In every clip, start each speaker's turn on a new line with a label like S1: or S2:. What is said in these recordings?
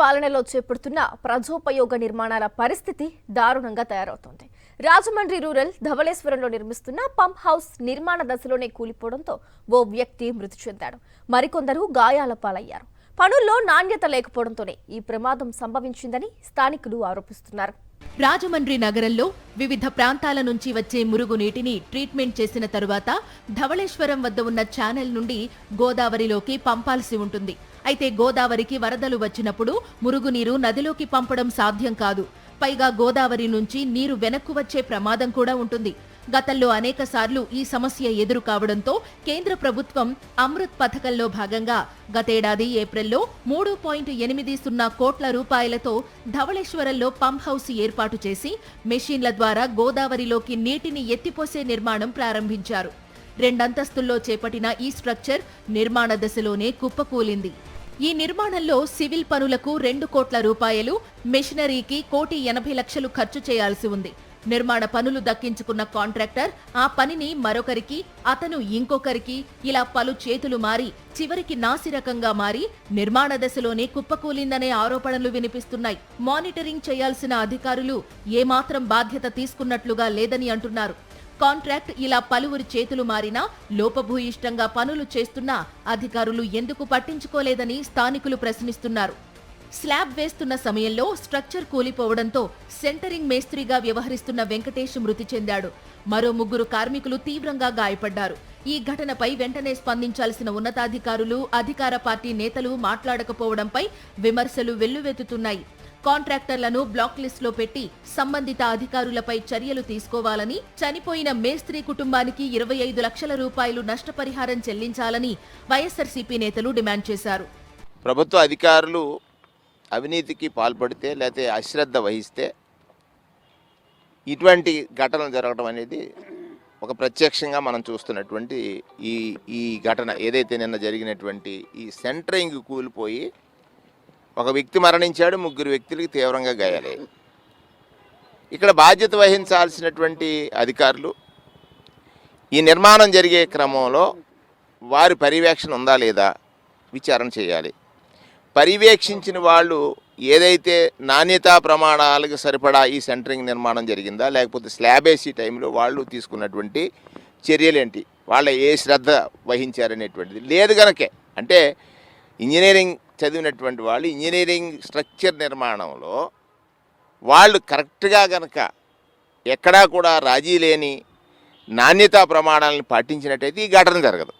S1: పాలనలో చేపడుతున్న ప్రజోపయోగ నిర్మాణాల పరిస్థితి దారుణంగా తయారవుతోంది. రాజమండ్రి రూరల్ ధవళేశ్వరంలో నిర్మిస్తున్న పంప్ హౌస్ నిర్మాణ దశలోనే కూలిపోవడంతో ఓ వ్యక్తి మృతి చెందాడు. మరికొందరు గాయాల పాలయ్యారు. పనుల్లో నాణ్యత లేకపోవడంతోనే ఈ ప్రమాదం సంభవించిందని స్థానికులు ఆరోపిస్తున్నారు.
S2: రాజమండ్రి నగరంలో వివిధ ప్రాంతాల నుంచి వచ్చే మురుగునీటిని ట్రీట్మెంట్ చేసిన తరువాత ధవళేశ్వరం వద్ద ఉన్న ఛానల్ నుండి గోదావరిలోకి పంపాల్సి ఉంటుంది. అయితే గోదావరికి వరదలు వచ్చినప్పుడు మురుగునీరు నదిలోకి పంపడం సాధ్యం కాదు. పైగా గోదావరి నుంచి నీరు వెనక్కు వచ్చే ప్రమాదం కూడా ఉంటుంది. గతంలో అనేకసార్లు ఈ సమస్య ఎదురు కావడంతో కేంద్ర ప్రభుత్వం అమృత్ పథకంలో భాగంగా గతేడాది ఏప్రిల్లో 3.80 కోట్ల రూపాయలతో ధవళేశ్వరంలో పంప్ హౌస్ ఏర్పాటు చేసి మెషిన్ల ద్వారా గోదావరిలోకి నీటిని ఎత్తిపోసే నిర్మాణం ప్రారంభించారు. 2 అంతస్తుల్లో చేపట్టిన ఈ స్ట్రక్చర్ నిర్మాణ దశలోనే కుప్పకూలింది. ఈ నిర్మాణంలో సివిల్ పనులకు 2 కోట్ల రూపాయలు, మెషినరీకి 1,80,00,000 ఖర్చు చేయాల్సి ఉంది. నిర్మాణ పనులు దక్కించుకున్న కాంట్రాక్టర్ ఆ పనిని మరొకరికి, అతను ఇంకొకరికి ఇలా పలు చేతులు మారి చివరికి నాసిరకంగా మారి నిర్మాణ దశలోనే కుప్పకూలిందనే ఆరోపణలు వినిపిస్తున్నాయి. మానిటరింగ్ చేయాల్సిన అధికారులు ఏమాత్రం బాధ్యత తీసుకున్నట్లుగా లేదని అంటున్నారు. కాంట్రాక్ట్ ఇలా పలువురి చేతులు మారినా లోపభూయిష్టంగా పనులు చేస్తున్నా అధికారులు ఎందుకు పట్టించుకోలేదని స్థానికులు ప్రశ్నిస్తున్నారు. స్లాబ్ వేస్తున్న సమయంలో స్ట్రక్చర్ కూలిపోవడంతో సెంటరింగ్ మేస్త్రిగా వ్యవహరిస్తున్న వెంకటేష్ మృతి చెందాడు. మరో 3 కార్మికులు తీవ్రంగా గాయపడ్డారు. ఈ ఘటనపై వెంటనే స్పందించాల్సిన ఉన్నతాధికారులు, అధికార పార్టీ నేతలు మాట్లాడకపోవడంపై విమర్శలు వెల్లువెత్తుతున్నాయి. కాంట్రాక్టర్లను బ్లాక్ లిస్టులో పెట్టి సంబంధిత అధికారులపై చర్యలు తీసుకోవాలని, చనిపోయిన మేస్త్రి కుటుంబానికి 25 లక్షల రూపాయలు నష్టపరిహారం చెల్లించాలని వైఎస్ఆర్సీపీ నేతలు డిమాండ్ చేశారు.
S3: ప్రభుత్వ అధికారులు అవినీతికి పాల్పడితే లేకపోతే అశ్రద్ధ వహిస్తే ఇటువంటి ఘటనలు జరగడం అనేది ఒక ప్రత్యక్షంగా మనం చూస్తున్నటువంటి ఈ ఘటన ఏదైతే నిన్న జరిగినటువంటి ఈ సెంటరింగ్ కూలిపోయి ఒక వ్యక్తి మరణించాడు, 3 వ్యక్తులకి తీవ్రంగా గాయాలయ్యాయి. ఇక్కడ బాధ్యత వహించాల్సినటువంటి అధికారులు ఈ నిర్మాణం జరిగే క్రమంలో వారి పర్యవేక్షణ ఉందా లేదా విచారణ చేయాలి. పర్యవేక్షించిన వాళ్ళు ఏదైతే నాణ్యతా ప్రమాణాలకు సరిపడా ఈ సెంటరింగ్ నిర్మాణం జరిగిందా, లేకపోతే స్లాబ్ వేసే టైంలో వాళ్ళు తీసుకున్నటువంటి చర్యలేంటి, వాళ్ళ ఏ శ్రద్ధ వహించారనేటువంటిది లేదు గనకే. అంటే ఇంజనీరింగ్ చదివినటువంటి వాళ్ళు ఇంజనీరింగ్ స్ట్రక్చర్ నిర్మాణంలో వాళ్ళు కరెక్ట్గా గనక ఎక్కడా కూడా రాజీ లేని నాణ్యతా ప్రమాణాలను పాటించినట్టయితే ఈ ఘటన జరగదు.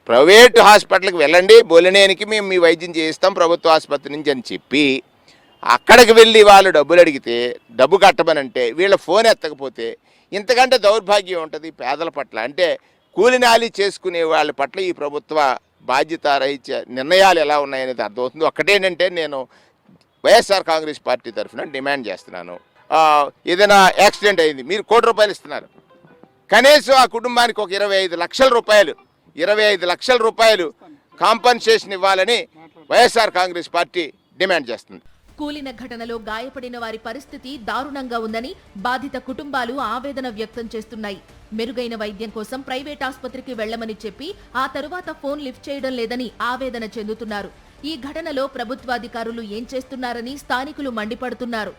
S3: ప్రైవేటు హాస్పిటల్కి వెళ్ళండి, బోలినేనికి మేము మీ వైద్యం చేయిస్తాం ప్రభుత్వ ఆసుపత్రి నుంచి అని చెప్పి అక్కడికి వెళ్ళి వాళ్ళు డబ్బులు అడిగితే డబ్బు కట్టమనంటే వీళ్ళ ఫోన్ ఎత్తకపోతే ఇంతకంటే దౌర్భాగ్యం ఉంటుంది పేదల పట్ల. అంటే కూలినాలి చేసుకునే వాళ్ళ పట్ల ఈ ప్రభుత్వ బాధ్యత రహిత నిర్ణయాలు ఎలా ఉన్నాయనేది అర్థమవుతుంది. ఒక్కటేంటంటే నేను వైఎస్ఆర్ కాంగ్రెస్ పార్టీ తరఫున డిమాండ్ చేస్తున్నాను, ఏదైనా యాక్సిడెంట్ అయింది, మీరు 1 కోటి రూపాయలు ఇస్తున్నారు, కనీసం ఆ కుటుంబానికి ఒక 25 లక్షల రూపాయలు కాంపన్సేషన్ ఇవ్వాలని వైఎస్ఆర్ కాంగ్రెస్ పార్టీ డిమాండ్ చేస్తుంది.
S2: కూలిన ఘటనలో గాయపడిన వారి పరిస్థితి దారుణంగా ఉందని బాధిత కుటుంబాలు ఆవేదన వ్యక్తం చేస్తున్నాయి. మెరుగైన వైద్యం కోసం ప్రైవేట్ ఆసుపత్రికి వెళ్లమని చెప్పి ఆ తరువాత ఫోన్ లిఫ్ట్ చేయడం లేదని ఆవేదన చెందుతున్నారు. ఈ ఘటనలో ప్రభుత్వాధికారులు ఏం చేస్తున్నారని స్థానికులు మండిపడుతున్నారు.